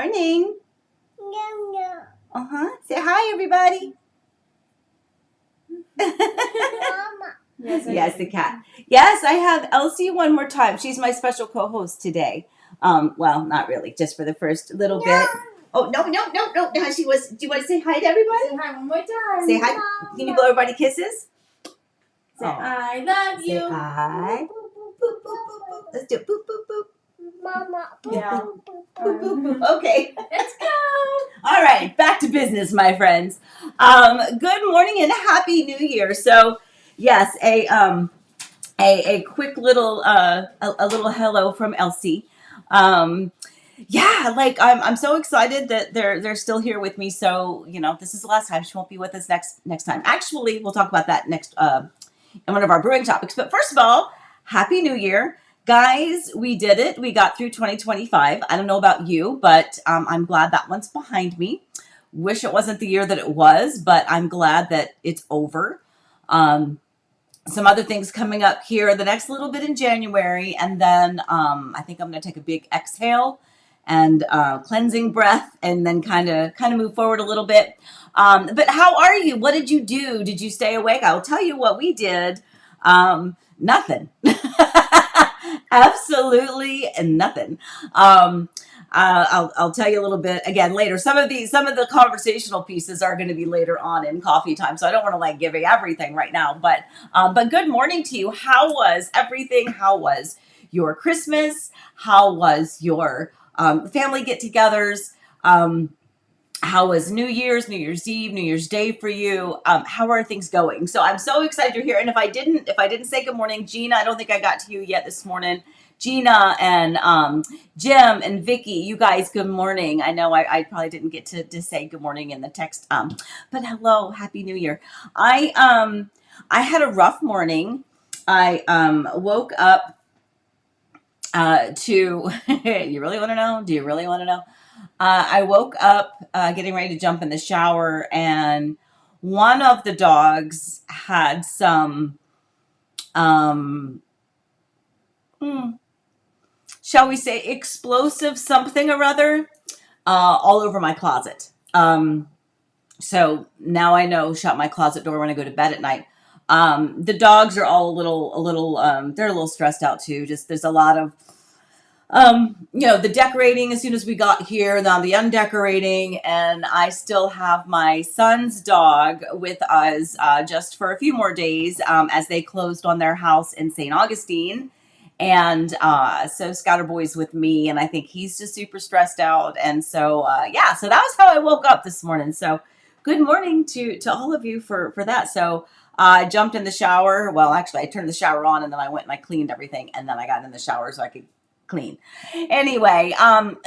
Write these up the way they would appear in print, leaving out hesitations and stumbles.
morning. No. Say hi, everybody. Mama. Yes, the cat. Yes, I have Elsie one more time. She's my special co-host today. Well, not really, just for the first little bit. Oh, no. She was. Do you want to say hi to everybody? Say hi one more time. Say hi. Can you blow everybody kisses? Say I love you. Say hi. Boop, boop, boop, boop. Let's do it. Boop, boop, boop. Mama. Yeah. Boop, boop, boop. Okay. Let's go. All right, back to business, my friends. Good morning and happy New Year. So, yes, a quick little a little hello from Elsie. Yeah, like I'm so excited that they're still here with me. So, this is the last time. She won't be with us next time. Actually, we'll talk about that next in one of our brewing topics. But first of all, happy New Year. Guys, we did it. We got through 2025. I don't know about you, but I'm glad that one's behind me. Wish it wasn't the year that it was, but I'm glad that it's over. Some other things coming up here the next little bit in January, and then I think I'm going to take a big exhale and cleansing breath, and then kind of move forward a little bit. But how are you? What did you do? Did you stay awake? I'll tell you what we did. Nothing. Absolutely nothing. I'll tell you a little bit again later. Some of the conversational pieces are going to be later on in coffee time, so I don't want to give you everything right now. But good morning to you. How was everything? How was your Christmas? How was your family get-togethers? How was New Year's Eve, New Year's Day for you? How are things going? So I'm so excited you're here. And if I didn't say good morning, Gina, I don't think I got to you yet this morning. Gina and Jim and Vicky, you guys, good morning. I know I probably didn't get to say good morning in the text, but hello, happy New Year. I had a rough morning. I woke up to. You really want to know? Do you really want to know? I woke up getting ready to jump in the shower, and one of the dogs had some, shall we say, explosive something or other all over my closet. So now I know, shut my closet door when I go to bed at night. The dogs are all a little, they're a little stressed out too. Just there's a lot of, the decorating as soon as we got here, now the undecorating, and I still have my son's dog with us just for a few more days as they closed on their house in St. Augustine. And so Scatterboy's with me, and I think he's just super stressed out. And so, so that was how I woke up this morning. So good morning to all of you for that. So I jumped in the shower. Well, actually, I turned the shower on, and then I went and I cleaned everything, and then I got in the shower so I could clean. Anyway,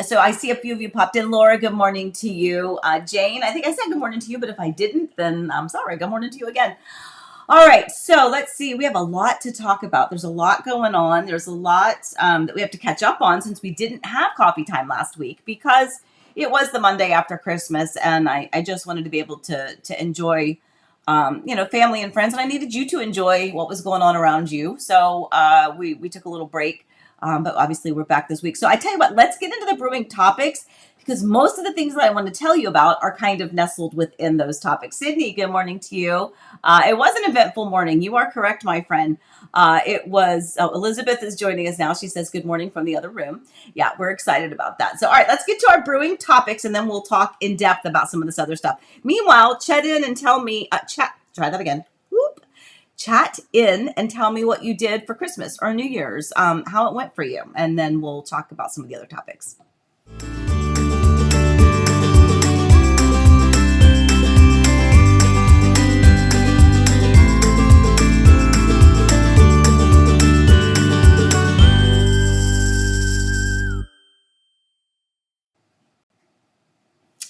so I see a few of you popped in. Laura, good morning to you. Jane, I think I said good morning to you, but if I didn't, then I'm sorry. Good morning to you again. All right, so let's see. We have a lot to talk about. There's a lot going on. There's a lot that we have to catch up on since we didn't have coffee time last week because it was the Monday after Christmas, and I just wanted to be able to enjoy family and friends, and I needed you to enjoy what was going on around you. So we took a little break. But obviously we're back this week. So I tell you what, let's get into the brewing topics because most of the things that I want to tell you about are kind of nestled within those topics. Sydney, good morning to you. It was an eventful morning. You are correct, my friend. It was, Elizabeth is joining us now. She says good morning from the other room. Yeah, we're excited about that. So, all right, let's get to our brewing topics and then we'll talk in depth about some of this other stuff. Meanwhile, chat in and tell me, try that again. Whoop. Chat in and tell me what you did for Christmas or New Year's, how it went for you. And then we'll talk about some of the other topics.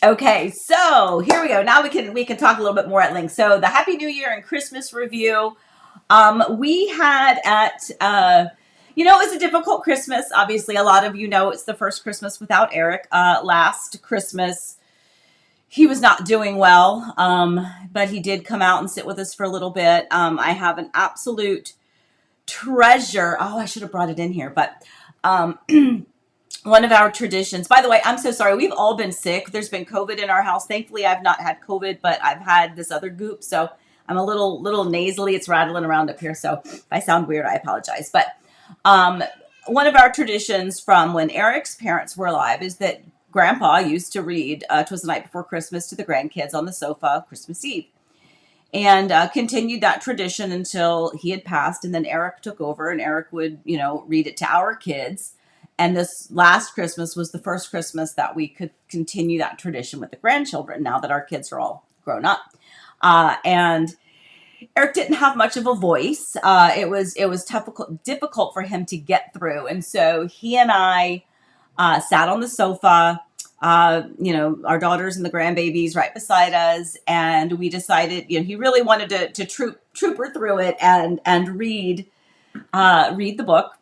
Okay, so here we go. Now we can talk a little bit more at length. So the Happy New Year and Christmas review. We had it was a difficult Christmas. Obviously, a lot of you know it's the first Christmas without Eric. Last Christmas, he was not doing well, but he did come out and sit with us for a little bit. I have an absolute treasure. Oh, I should have brought it in here, but one of our traditions, by the way, I'm so sorry. We've all been sick. There's been COVID in our house. Thankfully, I've not had COVID, but I've had this other goop. So I'm a little nasally. It's rattling around up here. So if I sound weird, I apologize. But um, one of our traditions from when Eric's parents were alive is that Grandpa used to read "'Twas the Night Before Christmas" to the grandkids on the sofa Christmas Eve, and continued that tradition until he had passed. And then Eric took over, and Eric would, read it to our kids. And this last Christmas was the first Christmas that we could continue that tradition with the grandchildren now that our kids are all grown up. And Eric didn't have much of a voice. It was difficult for him to get through. And so he and I sat on the sofa, our daughters and the grandbabies right beside us, and we decided, he really wanted to trooper through it and read the book,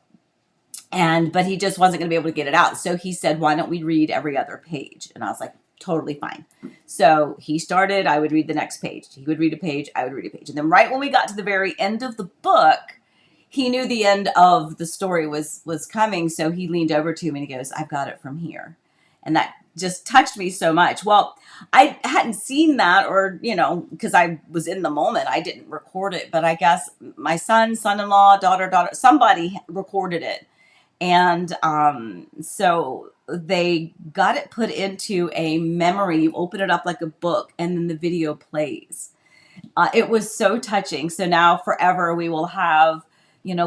but he just wasn't going to be able to get it out. So he said, "Why don't we read every other page?" And I was like, "Totally fine." So he started. I would read the next page. He would read a page. I would read a page, and then right when we got to the very end of the book, he knew the end of the story was coming. So he leaned over to me and he goes, "I've got it from here." And that just touched me so much. Well, I hadn't seen that, or, because I was in the moment, I didn't record it, but I guess my son-in-law, daughter, somebody recorded it. And so they got it put into a memory. You open it up like a book, and then the video plays. It was so touching. So now forever we will have,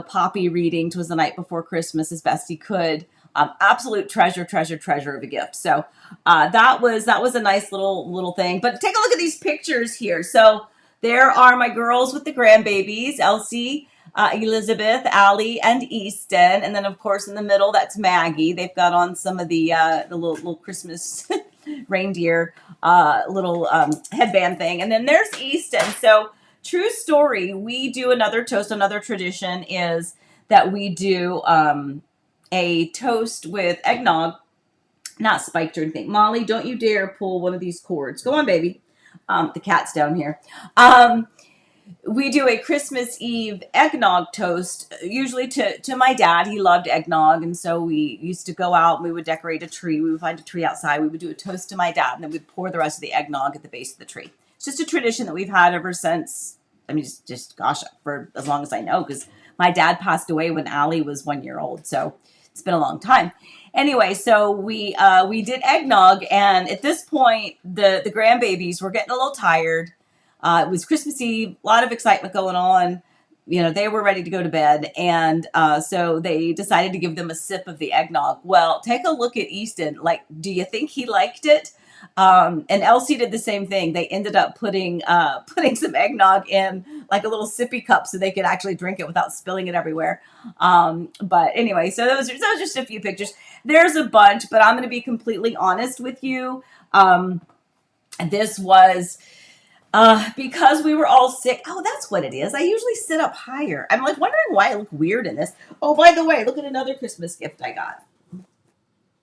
Poppy reading "'Twas the Night Before Christmas" as best he could. Absolute treasure of a gift. So that was a nice little thing. But take a look at these pictures here. So there are my girls with the grandbabies, Elsie, Elizabeth, Allie, and Easton. And then, of course, in the middle, that's Maggie. They've got on some of the little Christmas reindeer little headband thing. And then there's Easton. So true story, we do another toast. Another tradition is that we do a toast with eggnog, not spiked or anything. Molly, don't you dare pull one of these cords. Go on, baby. The cat's down here. We do a Christmas Eve eggnog toast, usually to my dad. He loved eggnog, and so we used to go out and we would decorate a tree. We would find a tree outside. We would do a toast to my dad, and then we'd pour the rest of the eggnog at the base of the tree. It's just a tradition that we've had ever since, gosh, for as long as I know, because my dad passed away when Allie was 1 year old, so it's been a long time. Anyway, so we did eggnog, and at this point, the grandbabies were getting a little tired. It was Christmas Eve, a lot of excitement going on. They were ready to go to bed, and so they decided to give them a sip of the eggnog. Well, take a look at Easton. Like, do you think he liked it? And Elsie did the same thing. They ended up putting some eggnog in like a little sippy cup so they could actually drink it without spilling it everywhere. But anyway, so those are just a few pictures. There's a bunch, but I'm going to be completely honest with you. This was because we were all sick. Oh, that's what it is. I usually sit up higher. I'm like wondering why I look weird in this. Oh, by the way, look at another Christmas gift I got.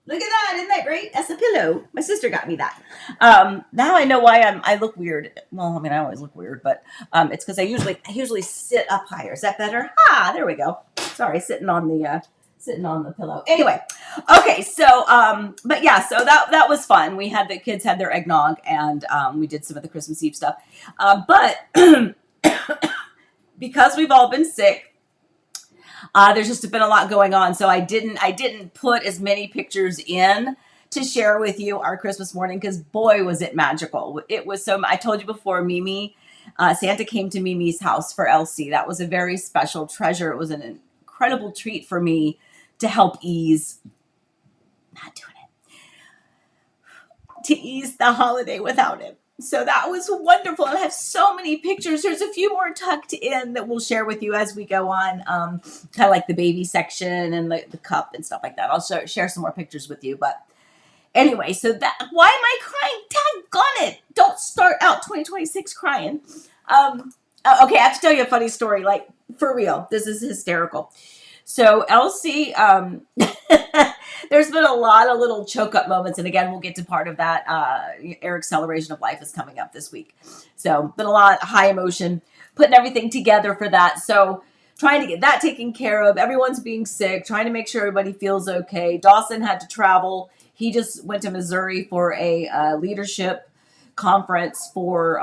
Look at that. Isn't that great? That's a pillow. My sister got me that. Now I know why I look weird. Well, I always look weird, but it's because I usually sit up higher. Is that better? There we go. Sorry, sitting on the pillow. Anyway, okay, so but yeah, so that was fun. The kids had their eggnog, and we did some of the Christmas Eve stuff. But because we've all been sick, there's just been a lot going on. So I didn't put as many pictures in to share with you our Christmas morning, because boy, was it magical. It was so, I told you before, Mimi, Santa came to Mimi's house for Elsie. That was a very special treasure. It was an incredible treat for me to help ease the holiday without him. So that was wonderful. I have so many pictures. There's a few more tucked in that we'll share with you as we go on, kind of like the baby section and the cup and stuff like that. I'll share some more pictures with you. But anyway, so why am I crying? Daggone it. Don't start out 2026 crying. Okay, I have to tell you a funny story, like for real. This is hysterical. So Elsie, there's been a lot of little choke up moments. And again, we'll get to part of that. Eric's celebration of life is coming up this week. So been a lot of high emotion, putting everything together for that. So trying to get that taken care of. Everyone's being sick, trying to make sure everybody feels okay. Dawson had to travel. He just went to Missouri for a leadership conference for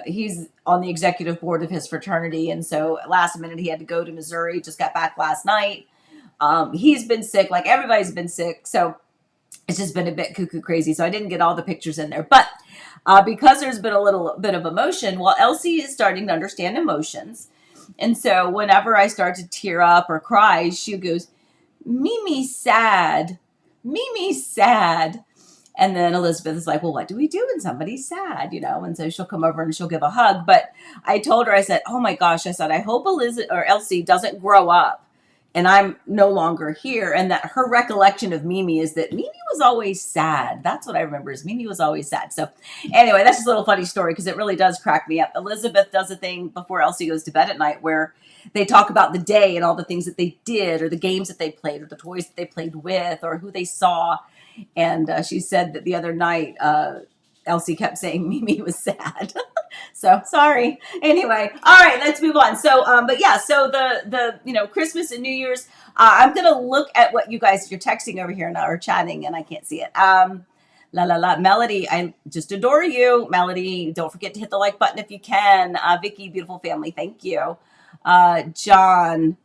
he's on the executive board of his fraternity, and so last minute he had to go to Missouri. Just got back last night. He's been sick, like everybody's been sick, so it's just been a bit cuckoo crazy. So I didn't get all the pictures in there, but because there's been a little bit of emotion, well, Elsie is starting to understand emotions, and so whenever I start to tear up or cry, she goes, "Mimi's sad, Mimi's sad." And then Elizabeth is like, "Well, what do we do when somebody's sad?" And so she'll come over and she'll give a hug. But I told her, I said, "Oh my gosh," I said, "I hope Elizabeth or Elsie doesn't grow up and I'm no longer here." And that her recollection of Mimi is that Mimi was always sad. That's what I remember, is Mimi was always sad. So anyway, that's just a little funny story because it really does crack me up. Elizabeth does a thing before Elsie goes to bed at night where they talk about the day and all the things that they did, or the games that they played, or the toys that they played with, or who they saw. And she said that the other night, Elsie kept saying Mimi was sad. So sorry. Anyway, all right, let's move on. So, but yeah, so the Christmas and New Year's, I'm gonna look at what you guys, you're texting over here now or chatting, and I can't see it. La la la, Melody, I just adore you, Melody. Don't forget to hit the like button if you can. Vicky, beautiful family, thank you. John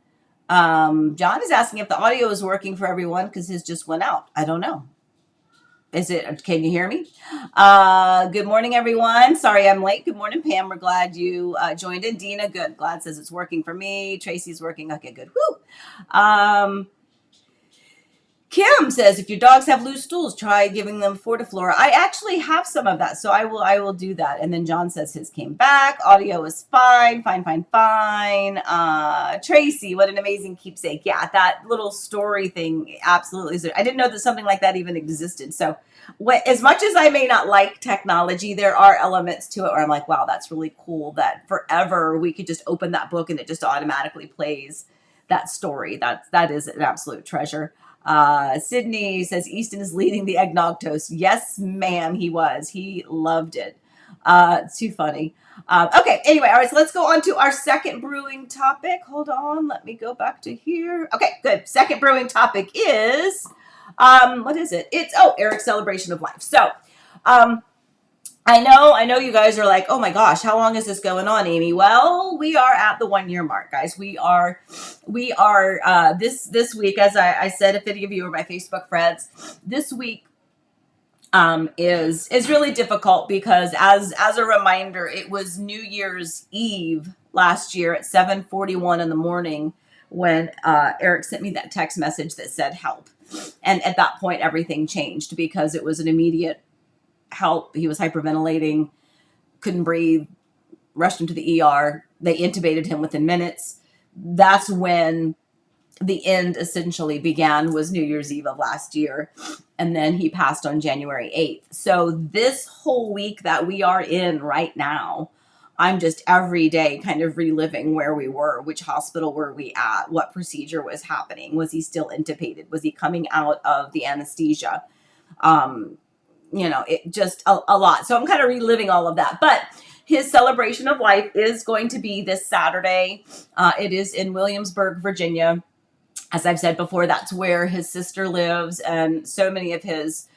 is asking if the audio is working for everyone because his just went out. I don't know. Can you hear me? Good morning, everyone. Sorry I'm late. Good morning, Pam. We're glad you joined in. Dina, good. Glad says it's working for me. Tracy's working. Okay, good. Woo. Kim says, if your dogs have loose stools, try giving them Fortiflora. I actually have some of that, so I will do that. And then John says his came back. Audio is fine. Tracy, what an amazing keepsake. Yeah, that little story thing, absolutely. I didn't know that something like that even existed. So as much as I may not like technology, there are elements to it where I'm like, wow, that's really cool that forever we could just open that book and it just automatically plays that story. That is an absolute treasure. Sydney says Easton is leading the eggnog toast. Yes, ma'am, he was. He loved it. Too funny. Okay, anyway, all right, so let's go on to our second brewing topic. Hold on, let me go back to here. Okay, good. Second brewing topic is, what is it? It's, Eric's celebration of life. So, I know you guys are like, oh my gosh, how long is this going on, Amy? Well, we are at the 1 year mark, guys. We are this week, as I said, if any of you are my Facebook friends, this week is really difficult because as a reminder, it was New Year's Eve last year at 7:41 in the morning when Eric sent me that text message that said help. And at that point, everything changed because it was an immediate help. He was hyperventilating, couldn't breathe, rushed him to the ER. They intubated him within minutes. That's when the end essentially began, was New Year's Eve of last year. And then he passed on January 8th. So this whole week that we are in right now, I'm just every day kind of reliving where we were, which hospital were we at, what procedure was happening, was he still intubated, was he coming out of the anesthesia? It just a lot. So I'm kind of reliving all of that. But his celebration of life is going to be this Saturday. It is in Williamsburg, Virginia. As I've said before, that's where his sister lives, and so many of his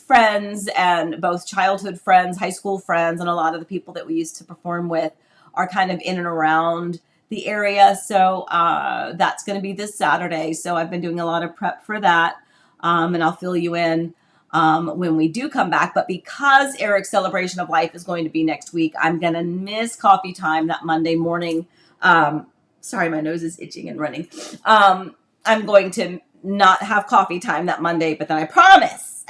friends, and both childhood friends, high school friends, and a lot of the people that we used to perform with are kind of in and around the area. So that's going to be this Saturday. So I've been doing a lot of prep for that, and I'll fill you in when we do come back. But because Eric's celebration of life is going to be next week, I'm going to miss coffee time that Monday morning. Sorry, my nose is itching and running. I'm going to not have coffee time that Monday, but then I promise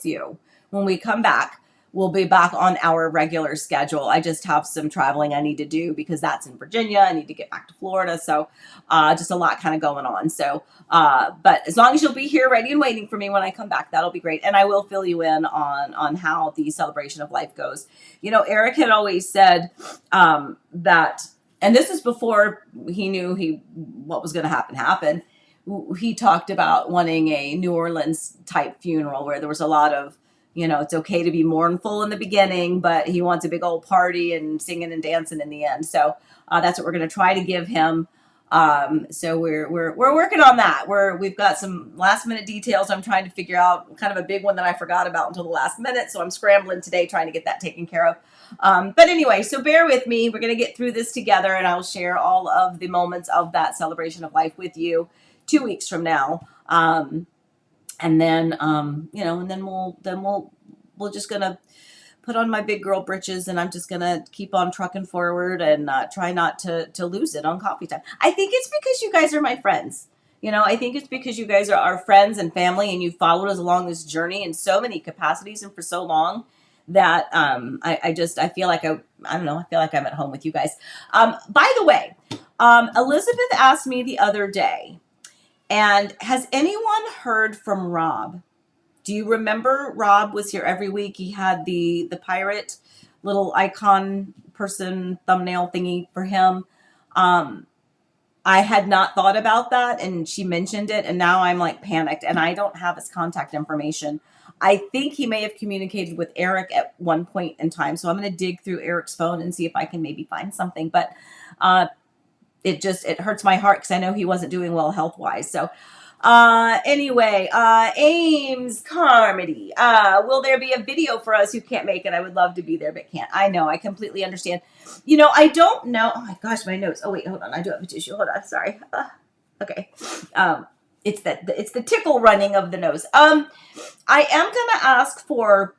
you, when we come back, we'll be back on our regular schedule. I just have some traveling I need to do because that's in Virginia. I need to get back to Florida. So just a lot kind of going on. So, but as long as you'll be here ready and waiting for me when I come back, that'll be great. And I will fill you in on how the celebration of life goes. Eric had always said that, and this is before he knew what was going to happen. He talked about wanting a New Orleans type funeral where there was a lot of, it's okay to be mournful in the beginning, but he wants a big old party and singing and dancing in the end. So that's what we're going to try to give him. So we're working on that. We've got some last minute details. I'm trying to figure out, kind of a big one that I forgot about until the last minute. So I'm scrambling today trying to get that taken care of. But anyway, so bear with me. We're going to get through this together, and I'll share all of the moments of that celebration of life with you 2 weeks from now. And then, and then we'll just gonna put on my big girl britches, and I'm just gonna keep on trucking forward and try not to lose it on coffee time. I think it's because you guys are my friends. I think it's because you guys are our friends and family, and you followed us along this journey in so many capacities and for so long that I feel like I don't know, I feel like I'm at home with you guys. By the way, Elizabeth asked me the other day, and has anyone heard from Rob? Do you remember Rob was here every week? He had the pirate little icon person thumbnail thingy for him. I had not thought about that, and she mentioned it, and now I'm like panicked, and I don't have his contact information. I think he may have communicated with Eric at one point in time, so I'm going to dig through Eric's phone and see if I can maybe find something. But it hurts my heart because I know he wasn't doing well health wise. So anyway, Ames Carmody, will there be a video for us who can't make it? I would love to be there, but can't. I know. I completely understand. I don't know. Oh my gosh, my notes. Oh wait, hold on. I do have a tissue. Hold on. Sorry. Okay. It's the tickle running of the nose. I am going to ask for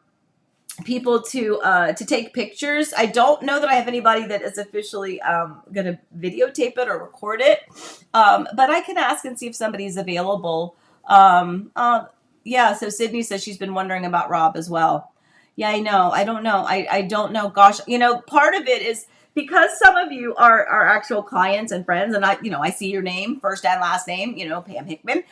people to take pictures. I don't know that I have anybody that is officially going to videotape it or record it, but I can ask and see if somebody's available. Yeah, so Sydney says she's been wondering about Rob as well. Yeah, I know. I don't know. I don't know. Gosh, part of it is because some of you are actual clients and friends, and I see your name, first and last name, Pam Hickman.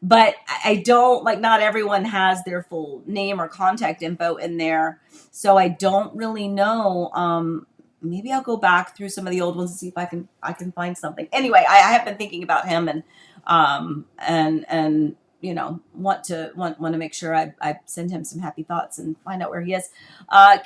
But I don't, not everyone has their full name or contact info in there. So I don't really know. Maybe I'll go back through some of the old ones and see if I can find something. Anyway, I have been thinking about him, and want to make sure I send him some happy thoughts and find out where he is.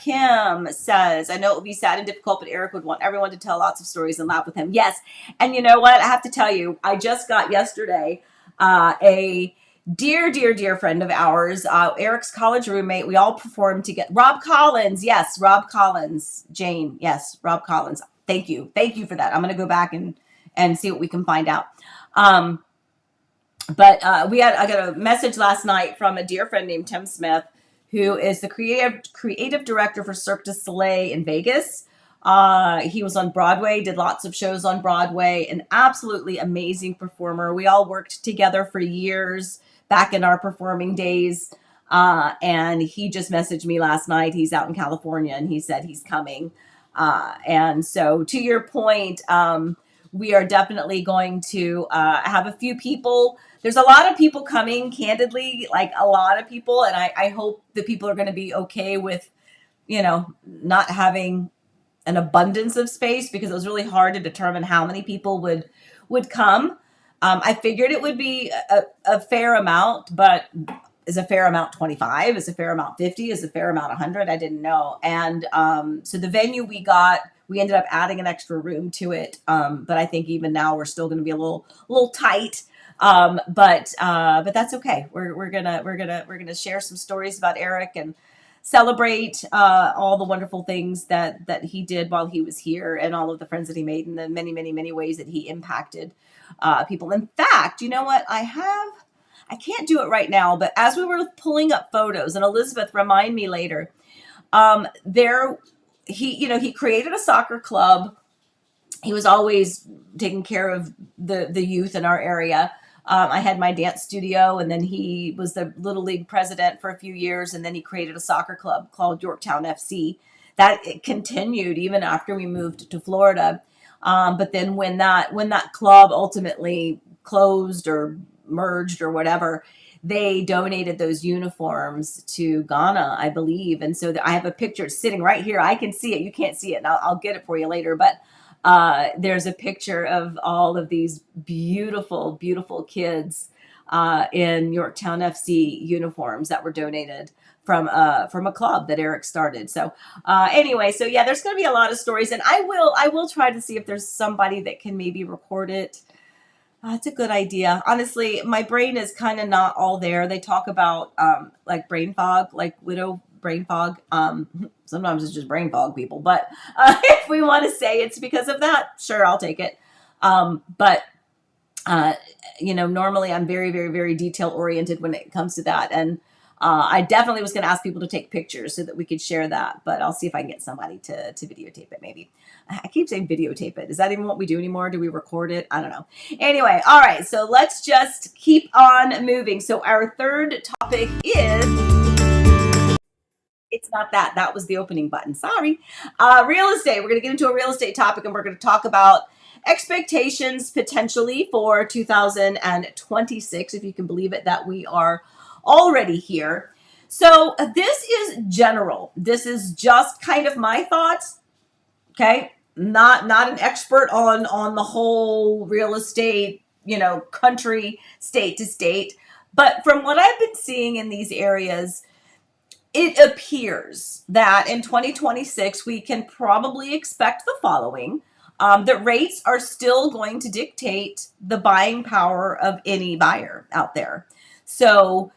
Kim says, I know it would be sad and difficult, but Eric would want everyone to tell lots of stories and laugh with him. Yes. And you know what? I have to tell you, I just got yesterday, a dear friend of ours, Eric's college roommate. We all performed together. Rob Collins. Yes. Rob Collins. Jane. Yes. Rob Collins. Thank you for that. I'm going to go back and see what we can find out. But I got a message last night from a dear friend named Tim Smith, who is the creative director for Cirque du Soleil in Vegas. He was on Broadway, did lots of shows on Broadway, an absolutely amazing performer. We all worked together for years back in our performing days. And he just messaged me last night. He's out in California, and he said he's coming. And so to your point, we are definitely going to have a few people. There's a lot of people coming, candidly, like a lot of people. And I hope that people are going to be okay with, not having an abundance of space, because it was really hard to determine how many people would come. I figured it would be a fair amount, but is a fair amount 25? Is a fair amount 50? Is a fair amount 100? I didn't know. And so the venue we ended up adding an extra room to it. But I think even now we're still going to be a little tight. But that's okay. We're gonna share some stories about Eric and celebrate all the wonderful things that he did while he was here, and all of the friends that he made, and the many ways that he impacted people. In fact, you know what? I can't do it right now, but as we were pulling up photos, and Elizabeth, remind me later, he created a soccer club. He was always taking care of the youth in our area. I had my dance studio, and then he was the Little League president for a few years, and then he created a soccer club called Yorktown FC. That it continued even after we moved to Florida. But then when that club ultimately closed or merged or whatever, they donated those uniforms to Ghana, I believe. And so I have a picture sitting right here. I can see it. You can't see it, and I'll get it for you later. But there's a picture of all of these beautiful kids in Yorktown FC uniforms that were donated from a club that Eric started. So anyway, so yeah, there's going to be a lot of stories, and I will try to see if there's somebody that can maybe record it. It's a good idea. Honestly, my brain is kind of not all there. They talk about like brain fog, like widow brain fog. Sometimes it's just brain fog, people. But if we want to say it's because of that, sure, I'll take it. But normally I'm very, very, very detail oriented when it comes to that. And I definitely was going to ask people to take pictures so that we could share that, but I'll see if I can get somebody to videotape it. Maybe I keep saying videotape it. Is that even what we do anymore? Do we record it? I don't know. Anyway. All right. So let's just keep on moving. So our third topic is, it's not that. That was the opening button. Sorry. Real estate. We're going to get into a real estate topic, and we're going to talk about expectations potentially for 2026, if you can believe it, that we are already here. So this is general. This is just kind of my thoughts. Okay. Not an expert on the whole real estate, country, state to state. But from what I've been seeing in these areas, it appears that in 2026, we can probably expect the following. That rates are still going to dictate the buying power of any buyer out there. So,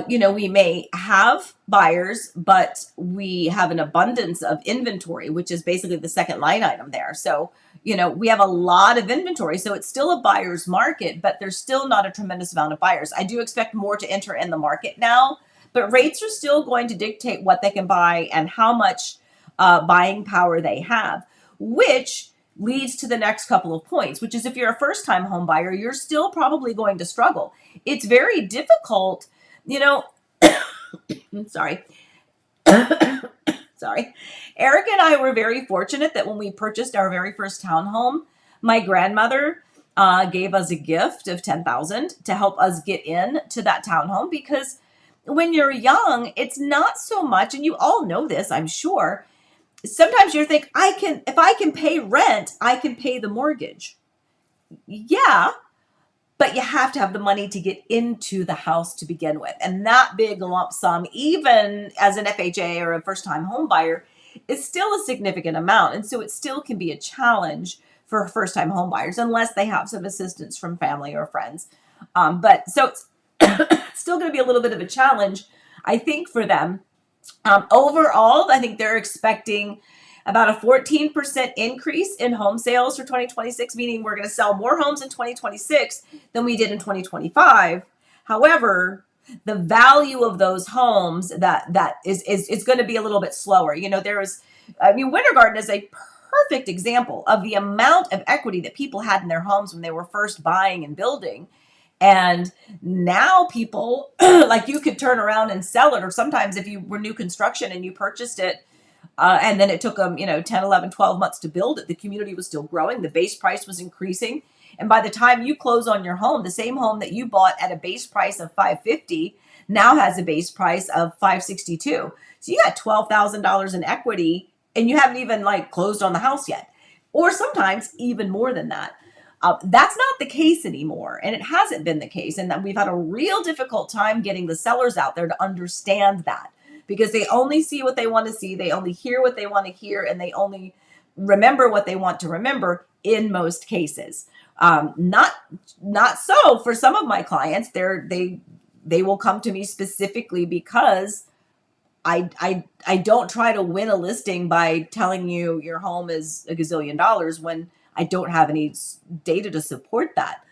we may have buyers, but we have an abundance of inventory, which is basically the second line item there. So, we have a lot of inventory. So it's still a buyer's market, but there's still not a tremendous amount of buyers. I do expect more to enter in the market now, but rates are still going to dictate what they can buy and how much buying power they have, which leads to the next couple of points, which is if you're a first-time home buyer, you're still probably going to struggle. It's very difficult, sorry. Sorry. Eric and I were very fortunate that when we purchased our very first townhome, my grandmother gave us a gift of $10,000 to help us get in to that townhome, because when you're young, it's not so much, and you all know this, I'm sure. Sometimes you think, if I can pay rent, I can pay the mortgage. Yeah, but you have to have the money to get into the house to begin with. And that big lump sum, even as an FHA or a first-time home buyer, is still a significant amount. And so it still can be a challenge for first-time home buyers unless they have some assistance from family or friends. But so it's still going to be a little bit of a challenge, I think, for them. Overall, I think they're expecting about a 14% increase in home sales for 2026, meaning we're going to sell more homes in 2026 than we did in 2025. However, the value of those homes that is going to be a little bit slower. Winter Garden is a perfect example of the amount of equity that people had in their homes when they were first buying and building. And now people, like, you could turn around and sell it, or sometimes if you were new construction and you purchased it, and then it took them, 10, 11, 12 months to build it, the community was still growing, the base price was increasing. And by the time you close on your home, the same home that you bought at a base price of $550 now has a base price of $562. So you got $12,000 in equity, and you haven't even closed on the house yet, or sometimes even more than that. That's not the case anymore, and it hasn't been the case, and that we've had a real difficult time getting the sellers out there to understand that, because they only see what they want to see, they only hear what they want to hear, and they only remember what they want to remember in most cases. Not so for some of my clients. They will come to me specifically because I don't try to win a listing by telling you your home is $1 gazillion when I don't have any data to support that,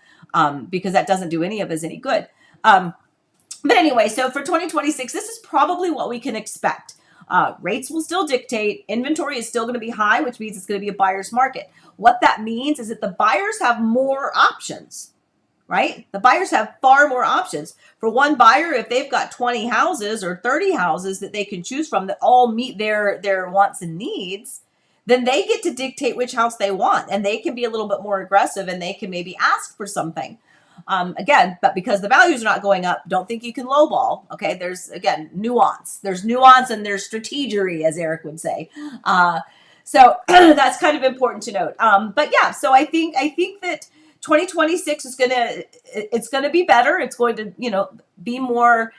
because that doesn't do any of us any good. But anyway, so for 2026, this is probably what we can expect. Rates will still dictate. Inventory is still going to be high, which means it's going to be a buyer's market. What that means is that the buyers have more options, right? The buyers have far more options. For one buyer, if they've got 20 houses or 30 houses that they can choose from that all meet their wants and needs, then they get to dictate which house they want, and they can be a little bit more aggressive, and they can maybe ask for something. Again, but because the values are not going up, don't think you can lowball. Okay, there's, again, nuance. There's nuance and there's strategery, as Eric would say. So that's kind of important to note. But yeah, so I think that 2026 is it's gonna be better. It's going to, be more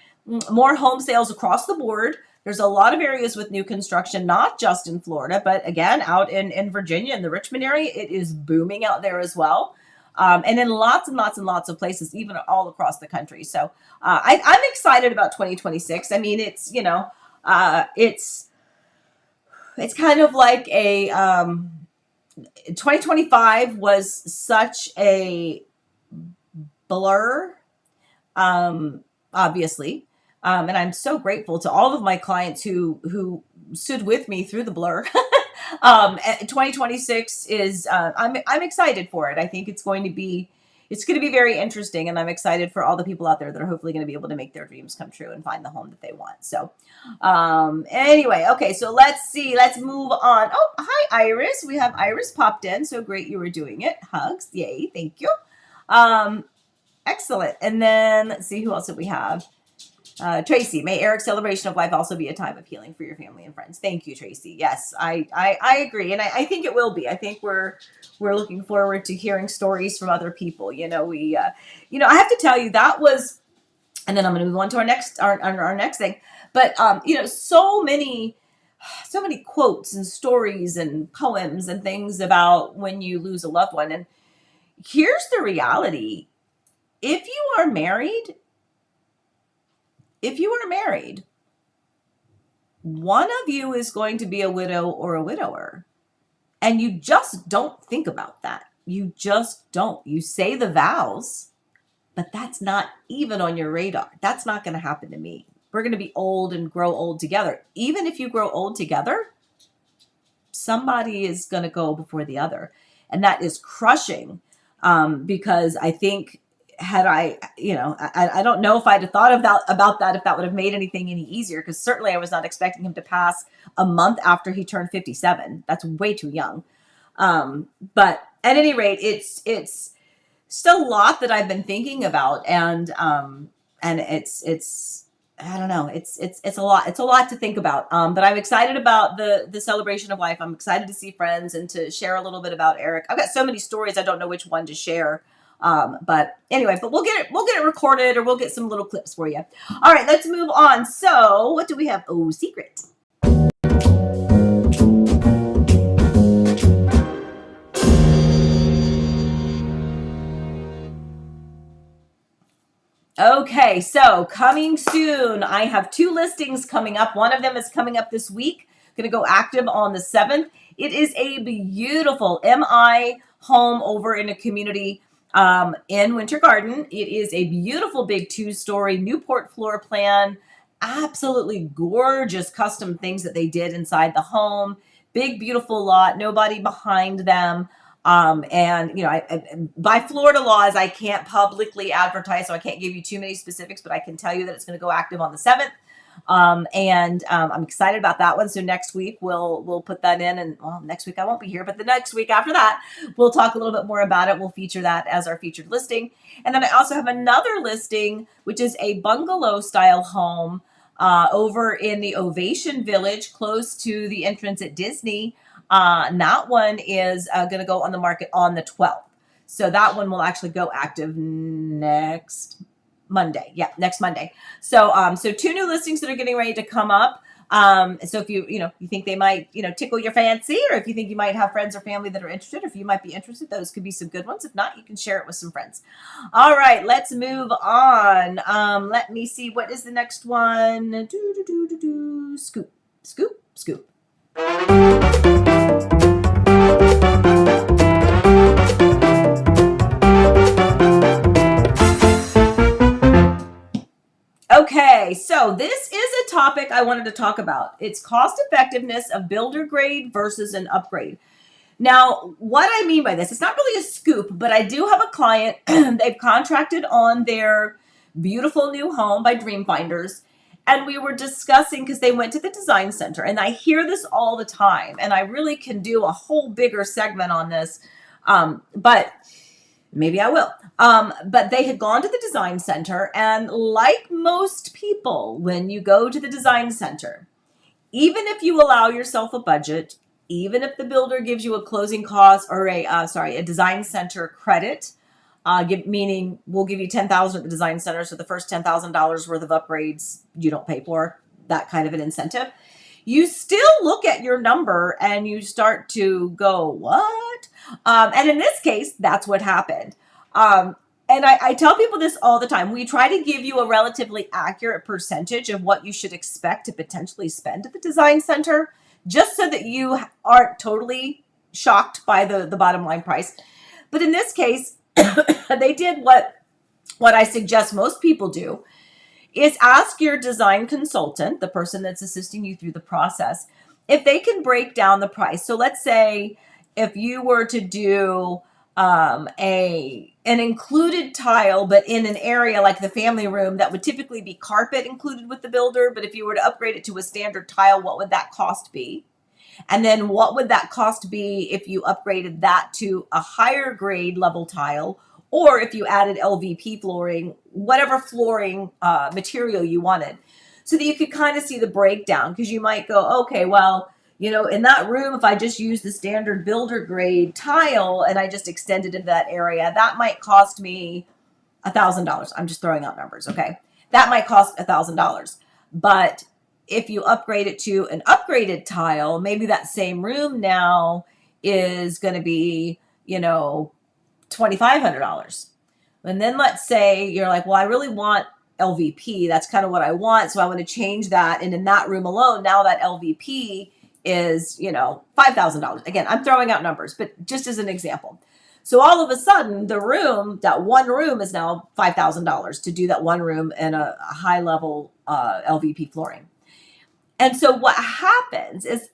more home sales across the board. There's a lot of areas with new construction, not just in Florida, but again, out in Virginia, in the Richmond area, it is booming out there as well. And in lots and lots and lots of places, even all across the country. So I'm excited about 2026. I mean, it's, it's kind of like a 2025 was such a blur, obviously. And I'm so grateful to all of my clients who stood with me through the blur. 2026 is I'm excited for it. I think it's going to be very interesting, and I'm excited for all the people out there that are hopefully going to be able to make their dreams come true and find the home that they want. So anyway, okay, so let's move on. Oh, hi Iris. We have Iris popped in. So great you were doing it. Hugs. Yay, thank you. Excellent. And then let's see who else did we have. Tracy, may Eric's celebration of life also be a time of healing for your family and friends. Thank you, Tracy. Yes, I agree. And I think it will be. I think we're looking forward to hearing stories from other people. I have to tell you that was, and then I'm going to move on to our next thing. But, so many quotes and stories and poems and things about when you lose a loved one. And here's the reality. If you are married, one of you is going to be a widow or a widower. And you just don't think about that. You just don't. You say the vows, but that's not even on your radar. That's not going to happen to me. We're going to be old and grow old together. Even if you grow old together, somebody is going to go before the other. And that is crushing, because I think had I don't know if I'd have thought about that, if that would have made anything any easier, because certainly I was not expecting him to pass a month after he turned 57. That's way too young. But at any rate, it's still a lot that I've been thinking about, and it's I don't know, it's a lot to think about. But I'm excited about the celebration of life. I'm excited to see friends and to share a little bit about Eric. I've got so many stories, I don't know which one to share. But anyway, but we'll get it recorded, or we'll get some little clips for you. All right, let's move on. So what do we have? Oh, secret. Okay, so coming soon, I have 2 listings coming up. One of them is coming up this week. Going to go active on the 7th. It is a beautiful MI home over in a community in Winter Garden. It is a beautiful big 2-story Newport floor plan. Absolutely gorgeous custom things that they did inside the home. Big, beautiful lot, nobody behind them. And by Florida laws, I can't publicly advertise, so I can't give you too many specifics, but I can tell you that it's going to go active on the 7th. I'm excited about that one. So next week we'll put that in, and next week I won't be here, but the next week after that, we'll talk a little bit more about it. We'll feature that as our featured listing. And then I also have another listing, which is a bungalow style home, over in the Ovation Village, close to the entrance at Disney. That one is going to go on the market on the 12th. So that one will actually go active next Monday. Yeah, next Monday. So 2 new listings that are getting ready to come up. So if you think they might, tickle your fancy, or if you think you might have friends or family that are interested, or if you might be interested, those could be some good ones. If not, you can share it with some friends. All right, let's move on. Let me see. What is the next one? Scoop, scoop, scoop. Okay, so this is a topic I wanted to talk about. It's cost effectiveness of builder grade versus an upgrade. Now, what I mean by this, it's not really a scoop, but I do have a client, they've contracted on their beautiful new home by Dreamfinders, and we were discussing, because they went to the design center, and I hear this all the time, and I really can do a whole bigger segment on this, but maybe I will. But they had gone to the design center, and like most people, when you go to the design center, even if you allow yourself a budget, even if the builder gives you a closing cost or a design center credit, meaning we'll give you $10,000 at the design center. So the first $10,000 worth of upgrades you don't pay for, that kind of an incentive. You still look at your number and you start to go, what? And in this case, that's what happened. And I tell people this all the time. We try to give you a relatively accurate percentage of what you should expect to potentially spend at the design center, just so that you aren't totally shocked by the bottom line price. But in this case, they did what I suggest most people do, is ask your design consultant, the person that's assisting you through the process, if they can break down the price. So let's say if you were to do an included tile, but in an area like the family room, that would typically be carpet included with the builder. But if you were to upgrade it to a standard tile, what would that cost be? And then what would that cost be if you upgraded that to a higher grade level tile, or if you added LVP flooring, whatever flooring material you wanted, so that you could kind of see the breakdown. Because you might go, okay, well, in that room, if I just use the standard builder grade tile and I just extended into that area, that might cost me $1,000. I'm just throwing out numbers, okay? That might cost $1,000. But if you upgrade it to an upgraded tile, maybe that same room now is going to be, $2,500. And then let's say you're like, well, I really want LVP. That's kind of what I want. So I want to change that. And in that room alone, now that LVP is, $5,000. Again, I'm throwing out numbers, but just as an example. So all of a sudden, that one room is now $5,000 to do that one room in a high level LVP flooring. And so what happens is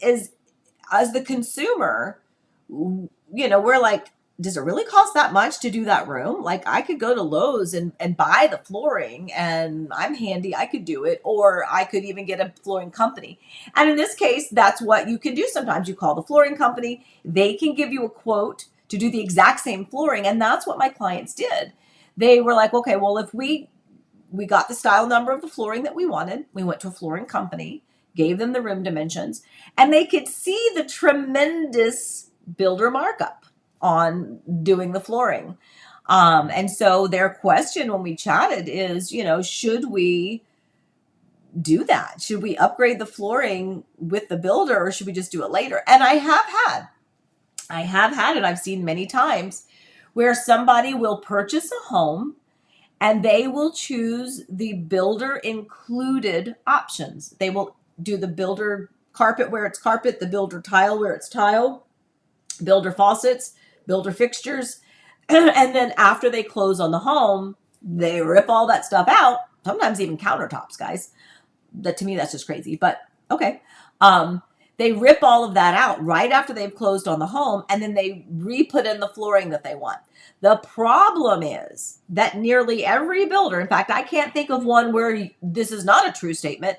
as the consumer, we're like, does it really cost that much to do that room? Like, I could go to Lowe's and buy the flooring, and I'm handy, I could do it. Or I could even get a flooring company. And in this case, that's what you can do. Sometimes you call the flooring company. They can give you a quote to do the exact same flooring. And that's what my clients did. They were like, okay, well, if we got the style number of the flooring that we wanted, we went to a flooring company, gave them the room dimensions, and they could see the tremendous builder markup on doing the flooring. And so their question when we chatted is, should we do that? Should we upgrade the flooring with the builder, or should we just do it later? And I have had it. I've seen many times where somebody will purchase a home and they will choose the builder included options. They will do the builder carpet where it's carpet, the builder tile where it's tile, builder faucets, builder fixtures. And then after they close on the home, they rip all that stuff out, sometimes even countertops, guys. That, to me, that's just crazy, but okay. They rip all of that out right after they've closed on the home, and then they re-put in the flooring that they want. The problem is that nearly every builder, in fact, I can't think of one where this is not a true statement.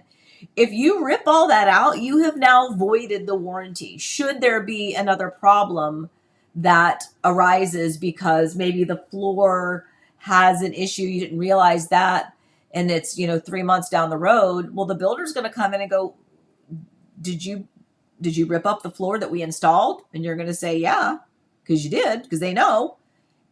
If you rip all that out, you have now voided the warranty. Should there be another problem that arises because maybe the floor has an issue, you didn't realize that, and it's 3 months down the road, well, the builder's going to come in and go, did you rip up the floor that we installed? And you're going to say, yeah, because you did, because they know.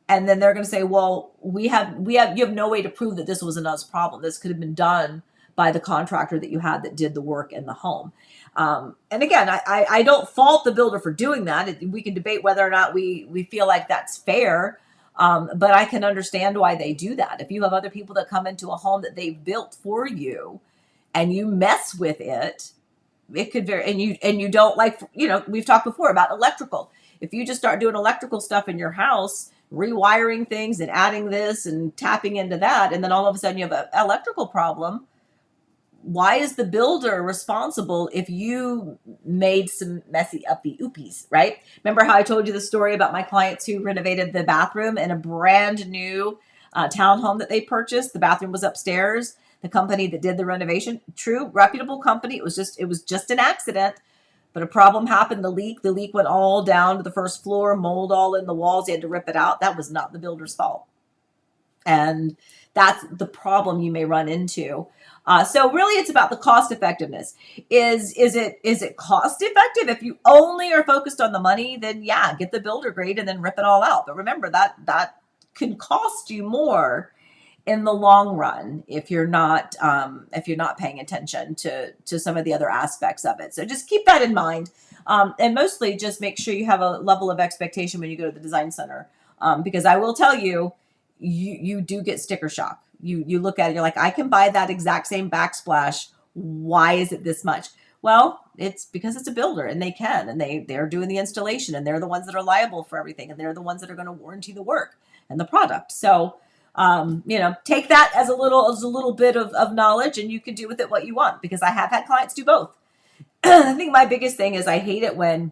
And then they're going to say, well, you have no way to prove that this was a us problem. This could have been done by the contractor that you had that did the work in the home. And again, I don't fault the builder for doing that. We can debate whether or not we feel like that's fair. But I can understand why they do that. If you have other people that come into a home that they've built for you and you mess with it, it could vary. And you don't like, we've talked before about electrical. If you just start doing electrical stuff in your house, rewiring things and adding this and tapping into that, and then all of a sudden you have an electrical problem, why is the builder responsible if you made some messy uppy oopies, right? Remember how I told you the story about my clients who renovated the bathroom in a brand new townhome that they purchased? The bathroom was upstairs. The company that did the renovation, true, reputable company. It was just an accident, but a problem happened. The leak went all down to the first floor, mold all in the walls. They had to rip it out. That was not the builder's fault. And that's the problem you may run into. So really it's about the cost effectiveness. Is it cost effective? If you only are focused on the money, then yeah, get the builder grade and then rip it all out. But remember that can cost you more in the long run if you're not paying attention to some of the other aspects of it. So just keep that in mind, and mostly just make sure you have a level of expectation when you go to the design center, because I will tell you, you do get sticker shock. You look at it, you're like, I can buy that exact same backsplash. Why is it this much? Well, it's because it's a builder, and they can, and they're doing the installation, and they're the ones that are liable for everything, and they're the ones that are going to warranty the work and the product. So take that as a little bit of knowledge, and you can do with it what you want, because I have had clients do both. I think my biggest thing is I hate it when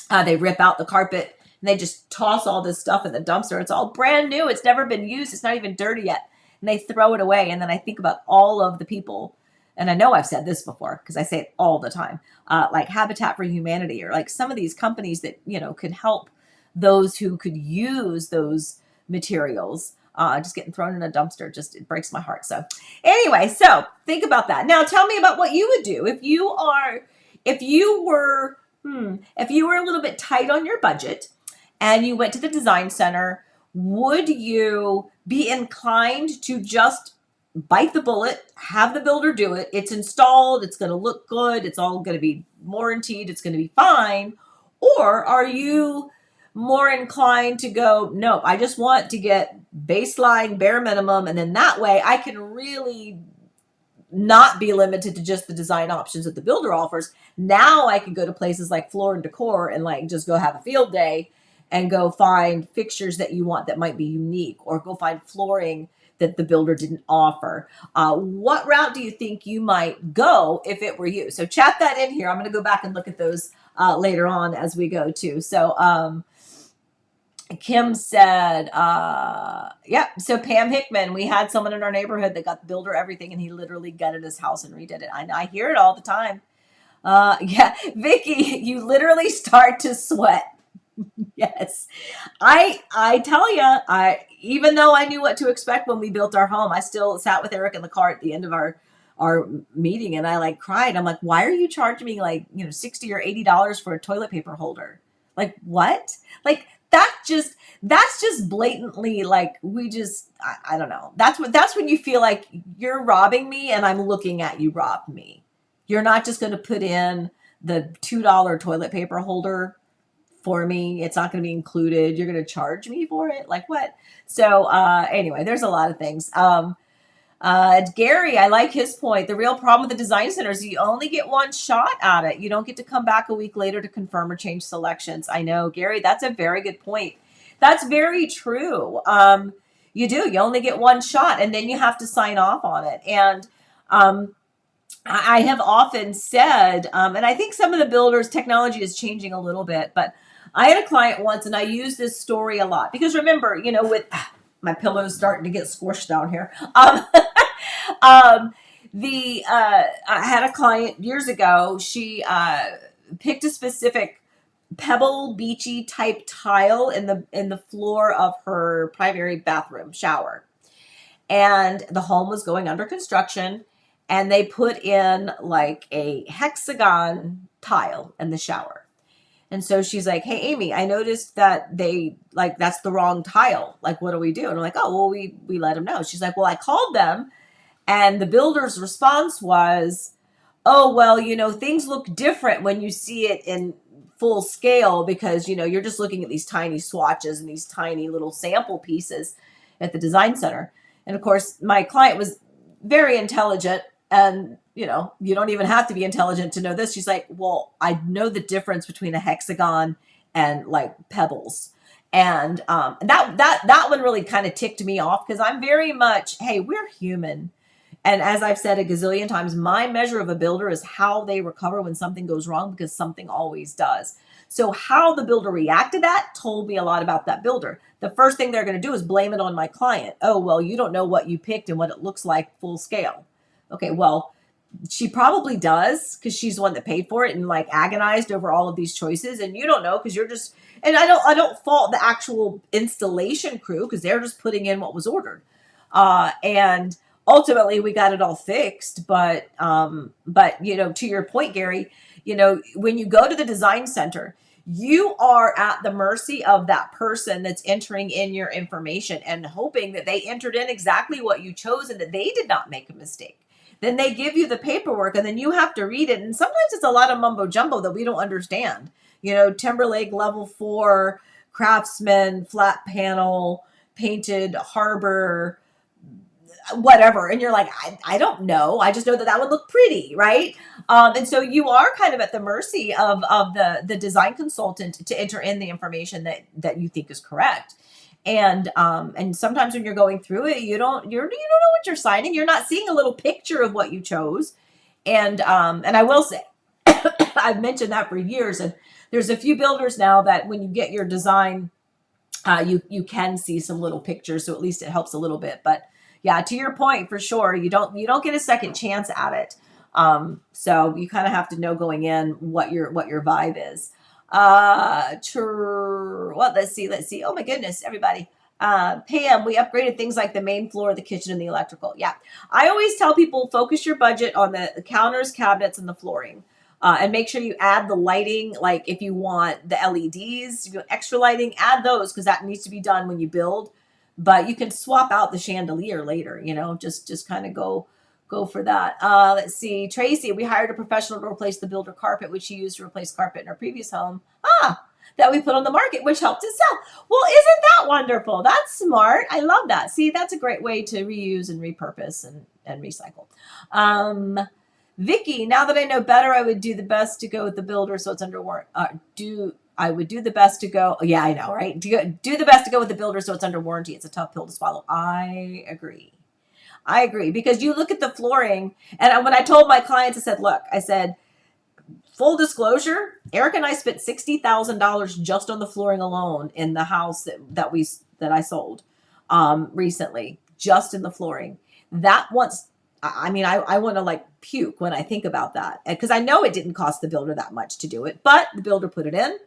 they rip out the carpet and they just toss all this stuff in the dumpster. It's all brand new. It's never been used. It's not even dirty yet. And they throw it away. And then I think about all of the people, and I know I've said this before because I say it all the time, like Habitat for Humanity, or like some of these companies that, could help those who could use those materials, just getting thrown in a dumpster. Just, it breaks my heart. So anyway, so think about that. Now tell me about what you would do if you were a little bit tight on your budget and you went to the design center. Would you be inclined to just bite the bullet, have the builder do it? It's installed. It's going to look good. It's all going to be warranted. It's going to be fine. Or are you more inclined to go, nope, I just want to get baseline, bare minimum, and then that way I can really not be limited to just the design options that the builder offers. Now I can go to places like Floor and Decor and like just go have a field day and go find fixtures that you want that might be unique, or go find flooring that the builder didn't offer. What route do you think you might go if it were you? So chat that in here. I'm going to go back and look at those later on as we go too. So Kim said, so Pam Hickman, we had someone in our neighborhood that got the builder everything, and he literally gutted his house and redid it. I hear it all the time. Vicky, you literally start to sweat. Yes. I tell you, even though I knew what to expect when we built our home, I still sat with Eric in the car at the end of our meeting, and I like cried. I'm like, why are you charging me like, $60 or $80 for a toilet paper holder? Like, what? Like, that's just blatantly like, I don't know. That's when you feel like you're robbing me and I'm looking at you rob me. You're not just going to put in the $2 toilet paper holder for me. It's not going to be included. You're going to charge me for it. Like what? So anyway, there's a lot of things. Gary, I like his point. The real problem with the design center is you only get one shot at it. You don't get to come back a week later to confirm or change selections. I know, Gary, that's a very good point. That's very true. You do. You only get one shot, and then you have to sign off on it. And I have often said, and I think some of the builders' technology is changing a little bit, but I had a client once, and I use this story a lot because remember, with my pillow's starting to get squished down here. I had a client years ago. She picked a specific pebble beachy type tile in the floor of her primary bathroom shower, and the home was going under construction, and they put in like a hexagon tile in the shower. And so she's like, hey, Amy, I noticed that that's the wrong tile. Like, what do we do? And I'm like, oh, well, we let them know. She's like, well, I called them, and the builder's response was, oh, well, things look different when you see it in full scale because, you're just looking at these tiny swatches and these tiny little sample pieces at the design center. And of course, my client was very intelligent, and you don't even have to be intelligent to know this. She's like, well, I know the difference between a hexagon and like pebbles. And that one really kind of ticked me off because I'm very much, hey, we're human. And as I've said a gazillion times, my measure of a builder is how they recover when something goes wrong, because something always does. So how the builder reacted to that told me a lot about that builder. The first thing they're going to do is blame it on my client. Oh, well, you don't know what you picked and what it looks like full scale. Okay, well, she probably does because she's the one that paid for it and like agonized over all of these choices. And you don't know because you're just, and I don't fault the actual installation crew because they're just putting in what was ordered. And ultimately we got it all fixed. But to your point, Gary, when you go to the design center, You are at the mercy of that person that's entering in your information and hoping that they entered in exactly what you chose and that they did not make a mistake. Then they give you the paperwork and then you have to read it. And sometimes it's a lot of mumbo jumbo that we don't understand. Timberlake level 4, craftsman, flat panel, painted harbor, whatever. And you're like, I don't know. I just know that would look pretty, right? And so you are kind of at the mercy of the design consultant to enter in the information that you think is correct. And sometimes when you're going through it, you don't know what you're signing. You're not seeing a little picture of what you chose. And I will say, I've mentioned that for years. And there's a few builders now that when you get your design, you can see some little pictures. So at least it helps a little bit. But yeah, to your point, for sure, you don't get a second chance at it. So you kind of have to know going in what your vibe is. Well, let's see. Oh my goodness, everybody. Pam, we upgraded things like the main floor, the kitchen, and the electrical. Yeah, I always tell people focus your budget on the counters, cabinets, and the flooring. And make sure you add the lighting. Like if you want the LEDs, if you want extra lighting, add those because that needs to be done when you build. But you can swap out the chandelier later, just kind of go for that. Let's see. Tracy, we hired a professional to replace the builder carpet, which she used to replace carpet in her previous home. That we put on the market, which helped it sell. Well, isn't that wonderful? That's smart. I love that. See, that's a great way to reuse and repurpose and recycle. Vicky, now that I know better, I would do the best to go with the builder so it's under warranty. I would do the best to go. Yeah, I know, right? Do the best to go with the builder so it's under warranty. It's a tough pill to swallow. I agree because you look at the flooring, and when I told my clients, I said, full disclosure, Eric and I spent $60,000 just on the flooring alone in the house that I sold recently, just in the flooring. I want to like puke when I think about that because I know it didn't cost the builder that much to do it, but the builder put it in.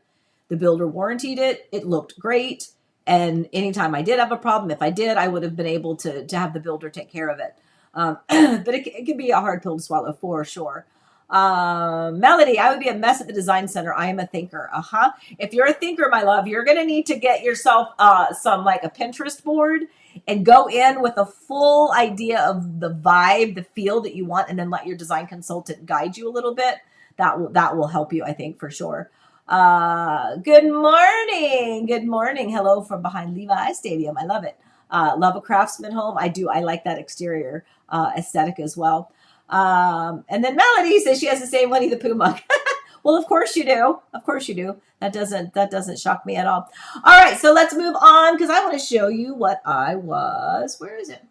The builder warrantied it. It looked great. And anytime I did have a problem, if I did, I would have been able to have the builder take care of it. But it can be a hard pill to swallow for sure. Melody, I would be a mess at the design center. I am a thinker. If you're a thinker, my love, you're going to need to get yourself some like a Pinterest board and go in with a full idea of the vibe, the feel that you want, and then let your design consultant guide you a little bit. That will help you, I think, for sure. Good morning. Hello from behind Levi Stadium. I love it. Love a craftsman home. I do. I like that exterior aesthetic as well. And then Melody says she has the same Winnie the Pooh mug. Well, of course you do. That doesn't shock me at all. All right, so let's move on because I want to show you what I was. Where is it?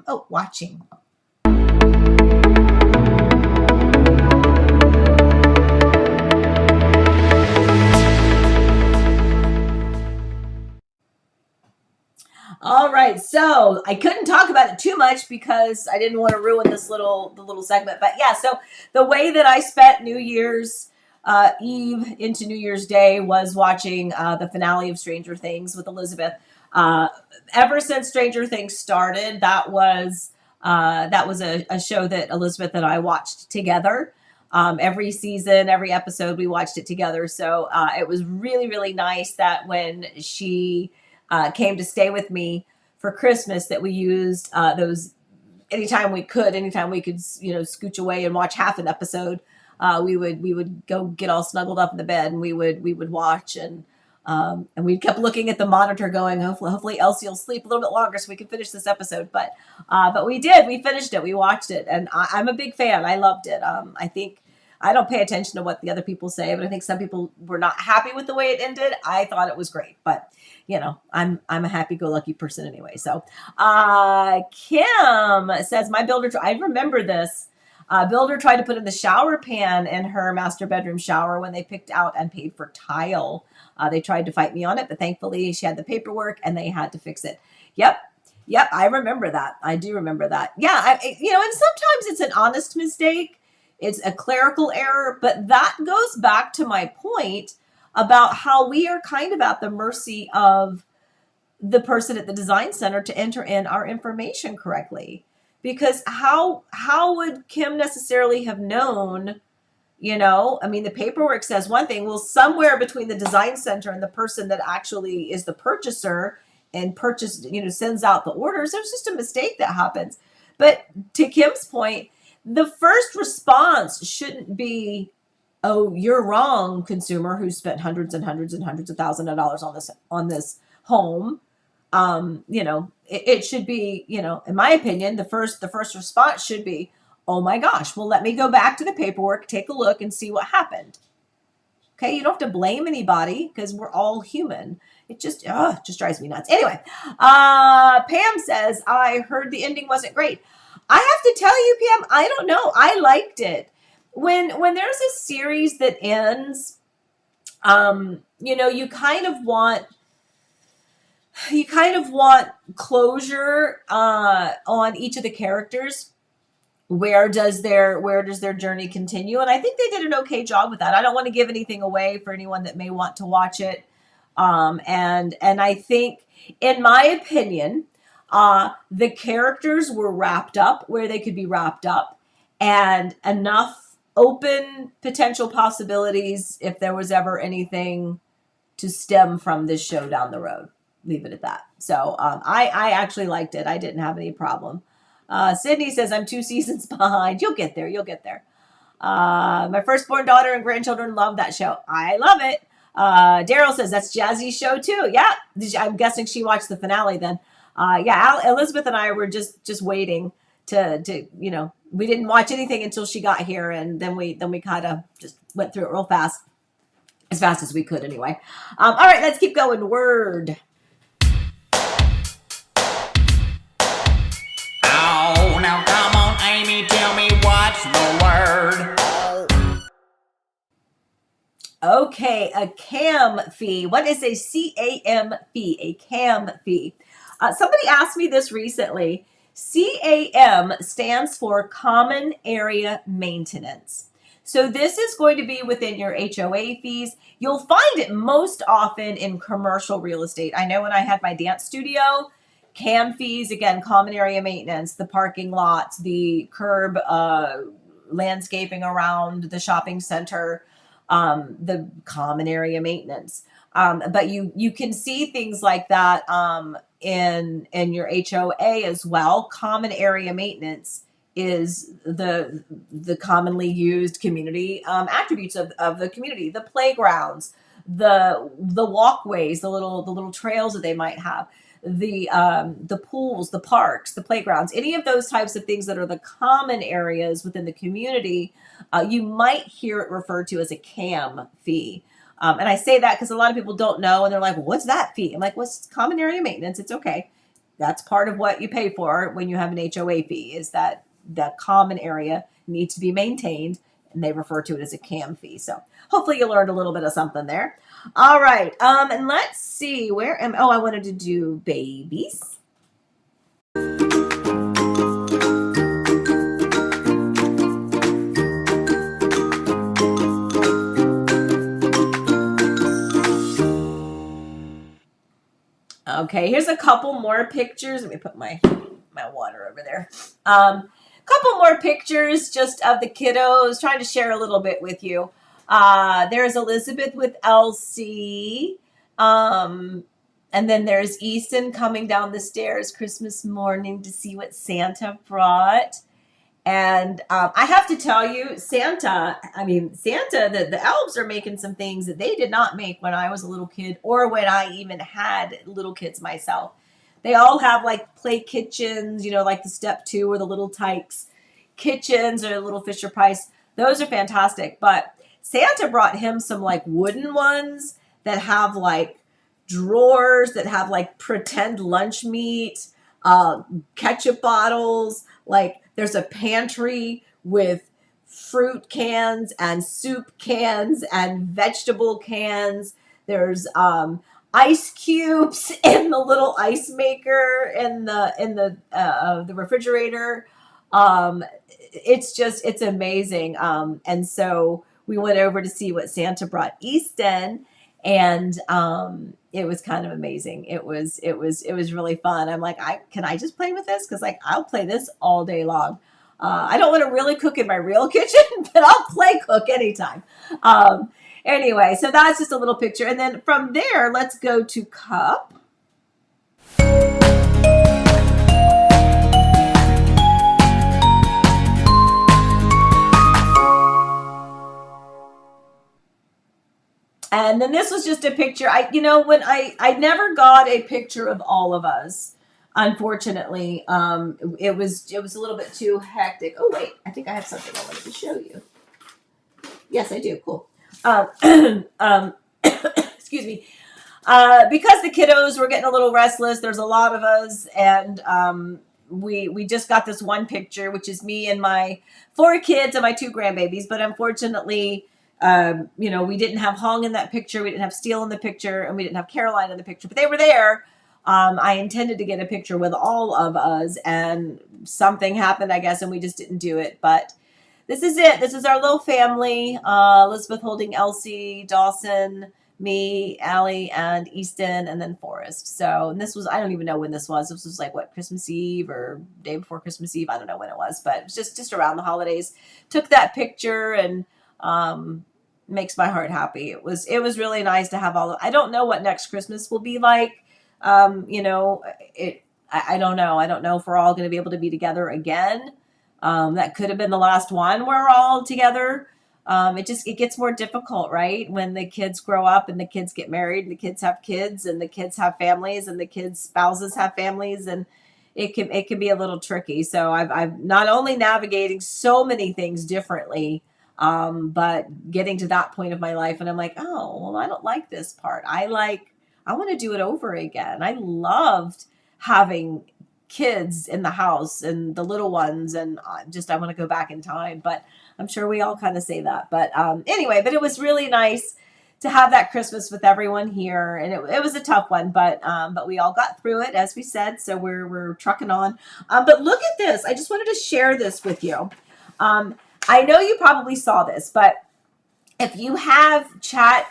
Oh, watching. All right, so I couldn't talk about it too much because I didn't want to ruin the little segment. But yeah, so the way that I spent New Year's Eve into New Year's Day was watching the finale of Stranger Things with Elizabeth. Ever since Stranger Things started, that was a show that Elizabeth and I watched together. Every season, every episode, we watched it together. So it was really, really nice that when she came to stay with me for Christmas, that we used those anytime we could, scooch away and watch half an episode. We would go get all snuggled up in the bed and we would watch and we kept looking at the monitor going, hopefully Elsie will sleep a little bit longer so we can finish this episode. But we finished it. We watched it and I'm a big fan. I loved it. I think I don't pay attention to what the other people say, but I think some people were not happy with the way it ended. I thought it was great, but I'm a happy-go-lucky person anyway. So Kim says, my builder, I remember this. Builder tried to put in the shower pan in her master bedroom shower when they picked out and paid for tile. They tried to fight me on it, but thankfully she had the paperwork and they had to fix it. Yep. I remember that. I do remember that. Yeah. And sometimes it's an honest mistake. It's a clerical error, but that goes back to my point about how we are kind of at the mercy of the person at the design center to enter in our information correctly. Because how would Kim necessarily have known I mean, the paperwork says one thing. Well, somewhere between the design center and the person that actually is the purchaser and sends out the orders, there's just a mistake that happens. But to Kim's point, the first response shouldn't be, "Oh, you're wrong, consumer who spent hundreds and hundreds and hundreds of thousands of dollars on this home." It should be, in my opinion, the first response should be, "Oh my gosh, well, let me go back to the paperwork, take a look, and see what happened." Okay, you don't have to blame anybody because we're all human. It just drives me nuts. Anyway, Pam says, "I heard the ending wasn't great." I have to tell you, Pam, I don't know. I liked it. When there's a series that ends, you kind of want closure on each of the characters. Where does their journey continue? And I think they did an okay job with that. I don't want to give anything away for anyone that may want to watch it. And I think, in my opinion, the characters were wrapped up where they could be wrapped up, and enough open potential possibilities if there was ever anything to stem from this show down the road. Leave it at that. So I actually liked it. I didn't have any problem. Sydney says, "I'm 2 seasons behind." You'll get there. You'll get there. My firstborn daughter and grandchildren love that show. I love it. Daryl says, "That's Jazzy's show too." Yeah. I'm guessing she watched the finale then. Elizabeth and I were just waiting to we didn't watch anything until she got here, and then we kind of just went through it real fast, as fast as we could anyway. All right, let's keep going. Word. Oh, now come on, Amy, tell me what's the word. Okay, a CAM fee. What is a CAM fee? A CAM fee. Somebody asked me this recently. CAM stands for Common Area Maintenance. So this is going to be within your HOA fees. You'll find it most often in commercial real estate. I know when I had my dance studio, CAM fees, again, common area maintenance, the parking lots, the curb landscaping around the shopping center, the common area maintenance. But you can see things like that in your HOA as well. Common area maintenance is the commonly used community attributes of the community, the playgrounds, the walkways, the little trails that they might have, the pools, the parks, the playgrounds, any of those types of things that are the common areas within the community. You might hear it referred to as a CAM fee. And I say that because a lot of people don't know, and they're like, "Well, what's that fee?" I'm like, "Well, it's common area maintenance. It's okay. That's part of what you pay for when you have an HOA fee, is that common area needs to be maintained, and they refer to it as a CAM fee." So hopefully you learned a little bit of something there. All right. And let's see, I wanted to do babies. Okay, here's a couple more pictures. Let me put my water over there. Couple more pictures just of the kiddos, trying to share a little bit with you. There's Elizabeth with Elsie. And then there's Easton coming down the stairs Christmas morning to see what Santa brought. And I have to tell you, Santa, the elves are making some things that they did not make when I was a little kid, or when I even had little kids myself. They all have like play kitchens, like the Step 2 or the Little Tykes kitchens or Little Fisher Price. Those are fantastic. But Santa brought him some like wooden ones that have like drawers, that have like pretend lunch meat, ketchup bottles. Like there's a pantry with fruit cans and soup cans and vegetable cans. There's ice cubes in the little ice maker in the refrigerator. It's amazing. And so we went over to see what Santa brought Easton, and it was kind of amazing. It was really fun. I'm like, can I just play with this? Because like I'll play this all day long. I don't want to really cook in my real kitchen, but I'll play cook anytime. Anyway, so that's just a little picture. And then from there, let's go to cup. And then this was just a picture. When I never got a picture of all of us, unfortunately. It was a little bit too hectic. Oh wait, I think I have something I wanted to show you. Yes, I do. Cool. Excuse me. Because the kiddos were getting a little restless, there's a lot of us, and we just got this one picture, which is me and my 4 kids and my 2 grandbabies. But unfortunately, we didn't have Hong in that picture, we didn't have Steele in the picture, and we didn't have Caroline in the picture, but they were there. I intended to get a picture with all of us, and something happened, I guess, and we just didn't do it. But this is it. This is our little family. Elizabeth holding Elsie, Dawson, me, Allie, and Easton, and then Forrest. So, and this was, I don't even know when this was. This was like, what, Christmas Eve or day before Christmas Eve? I don't know when it was, but it was just around the holidays. Took that picture, and makes my heart happy. It was really nice to have all of, I don't know what next Christmas will be like. I don't know. I don't know if we're all going to be able to be together again. That could have been the last one we're all together. It gets more difficult, right? When the kids grow up and the kids get married and the kids have kids and the kids have families and the kids' spouses have families, and it can be a little tricky. So I've not only navigating so many things differently, but getting to that point of my life, and I'm like, oh, well, I don't like this part. I want to do it over again. I loved having kids in the house and the little ones, and I want to go back in time. But I'm sure we all kind of say that. But anyway, but it was really nice to have that Christmas with everyone here, and it was a tough one, but we all got through it, as we said. So we're trucking on. But look at this. I just wanted to share this with you. I know you probably saw this, but if you have chat,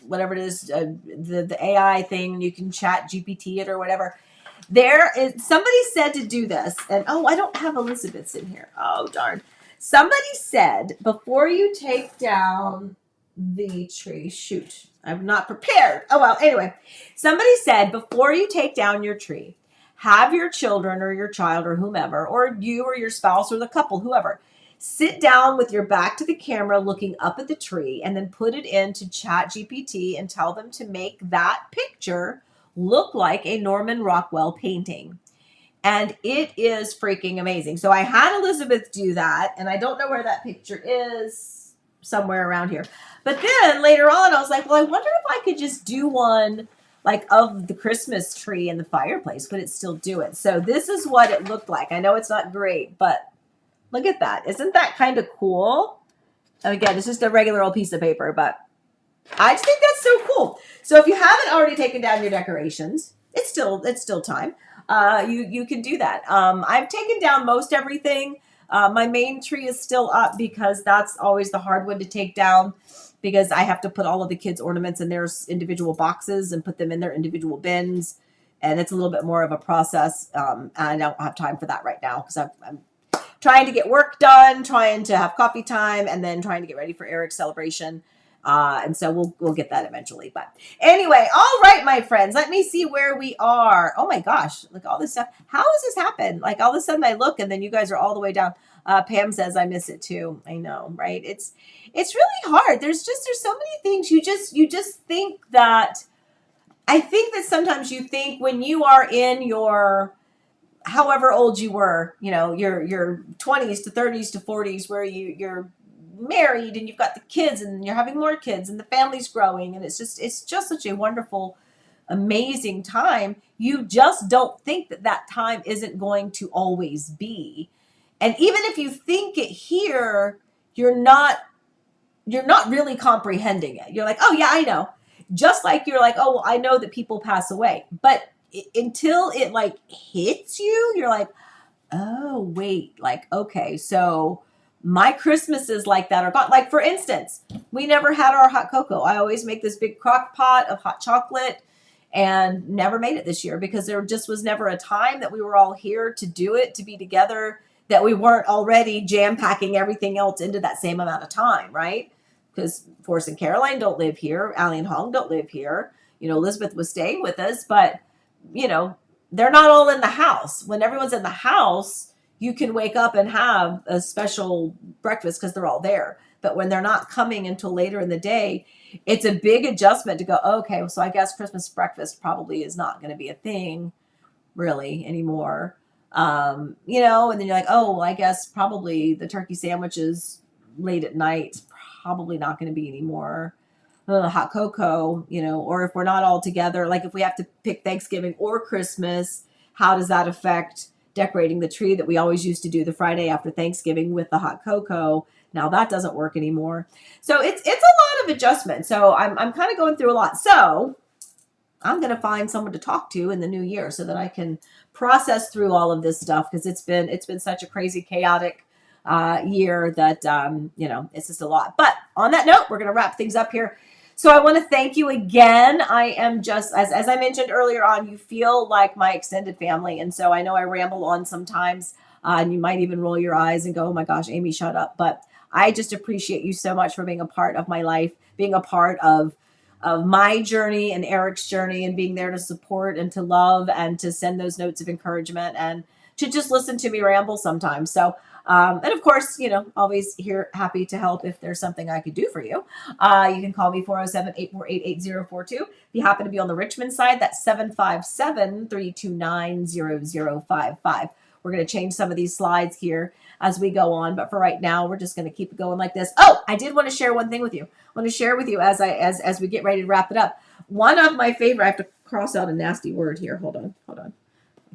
whatever it is, the AI thing, you can chat GPT it or whatever. Somebody said to do this, and I don't have Elizabeth's in here. Oh, darn. Somebody said, before you take down the tree, shoot, I'm not prepared. Oh, well, anyway, somebody said, before you take down your tree, have your children or your child or whomever, or you or your spouse or the couple, whoever, sit down with your back to the camera looking up at the tree, and then put it into Chat GPT and tell them to make that picture look like a Norman Rockwell painting. And it is freaking amazing. So I had Elizabeth do that, and I don't know where that picture is, somewhere around here. But then later on, I was like, well, I wonder if I could just do one like of the Christmas tree in the fireplace. Would it still do it? So this is what it looked like. I know it's not great, but look at that. Isn't that kind of cool? And again, it's just a regular old piece of paper, but I just think that's so cool. So if you haven't already taken down your decorations, it's still time. You can do that. I've taken down most everything. My main tree is still up because that's always the hard one to take down, because I have to put all of the kids' ornaments in their individual boxes and put them in their individual bins. And it's a little bit more of a process. And I don't have time for that right now because I'm trying to get work done, trying to have coffee time, and then trying to get ready for Eric's celebration. And so we'll get that eventually. But anyway, all right, my friends, let me see where we are. Oh my gosh, look, all this stuff. How has this happened? Like all of a sudden I look and then you guys are all the way down. Pam says I miss it too. I know, right? It's really hard. There's so many things you just think that. I think that sometimes you think when you are in your, however old you were, your 20s to 30s to 40s, where you're married and you've got the kids and you're having more kids and the family's growing, and it's just such a wonderful, amazing time. You just don't think that time isn't going to always be. And even if you think it here, you're not really comprehending it. You're like, oh yeah, I know. Just like you're like, oh, well, I know that people pass away. But until it like hits you, you're like, oh, wait, like, okay, so my Christmases like that are gone. Like, for instance, we never had our hot cocoa. I always make this big crock pot of hot chocolate, and never made it this year because there just was never a time that we were all here to do it, to be together, that we weren't already jam packing everything else into that same amount of time, right? Because Forrest and Caroline don't live here. Allie and Hong don't live here. Elizabeth was staying with us, but, they're not all in the house. When everyone's in the house, you can wake up and have a special breakfast because they're all there. But when they're not coming until later in the day, it's a big adjustment to go, okay, so I guess Christmas breakfast probably is not going to be a thing really anymore. And then you're like, oh, well, I guess probably the turkey sandwiches late at night, probably not going to be anymore. Hot cocoa, or if we're not all together, like if we have to pick Thanksgiving or Christmas, how does that affect decorating the tree that we always used to do the Friday after Thanksgiving with the hot cocoa? Now that doesn't work anymore. So it's a lot of adjustment. So I'm kind of going through a lot. So I'm going to find someone to talk to in the new year so that I can process through all of this stuff, because it's been such a crazy, chaotic year that, it's just a lot. But on that note, we're going to wrap things up here. So I want to thank you again. I am just, as I mentioned earlier on, you feel like my extended family. And so I know I ramble on sometimes, and you might even roll your eyes and go, oh my gosh, Amy, shut up. But I just appreciate you so much for being a part of my life, being a part of my journey and Eric's journey, and being there to support and to love and to send those notes of encouragement and to just listen to me ramble sometimes. So, and of course, always here, happy to help if there's something I could do for you. You can call me 407-848-8042. If you happen to be on the Richmond side, that's 757-329-0055. We're going to change some of these slides here as we go on, but for right now, we're just going to keep it going like this. Oh, I did want to share one thing with you. I want to share with you as we get ready to wrap it up. One of my favorite, I have to cross out a nasty word here. Hold on.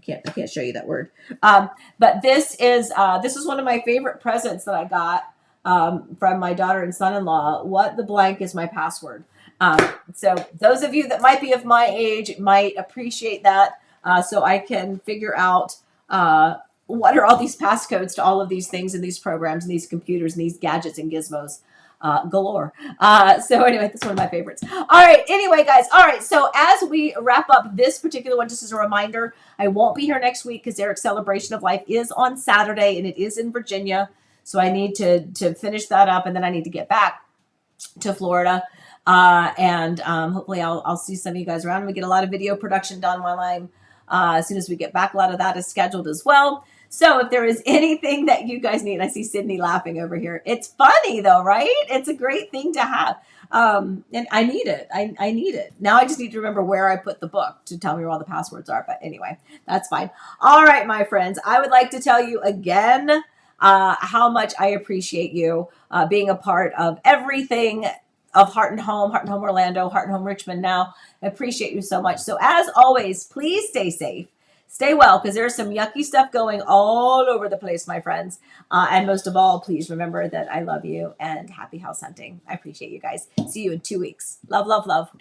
I can't show you that word. But this is one of my favorite presents that I got from my daughter and son-in-law. What the blank is my password. So those of you that might be of my age might appreciate that. So I can figure out what are all these passcodes to all of these things and these programs and these computers and these gadgets and gizmos. Galore. So anyway, that's one of my favorites. All right. Anyway, guys. All right. So as we wrap up this particular one, just as a reminder, I won't be here next week because Eric's Celebration of Life is on Saturday and it is in Virginia. So I need to finish that up, and then I need to get back to Florida. And hopefully I'll see some of you guys around. We get a lot of video production done while I'm, as soon as we get back, a lot of that is scheduled as well. So if there is anything that you guys need, I see Sydney laughing over here. It's funny though, right? It's a great thing to have. And I need it. I need it. Now I just need to remember where I put the book to tell me where all the passwords are. But anyway, that's fine. All right, my friends, I would like to tell you again how much I appreciate you being a part of everything of Heart and Home Orlando, Heart and Home Richmond now. I appreciate you so much. So as always, please stay safe. Stay well, because there's some yucky stuff going all over the place, my friends. And most of all, please remember that I love you and happy house hunting. I appreciate you guys. See you in 2 weeks. Love, love, love.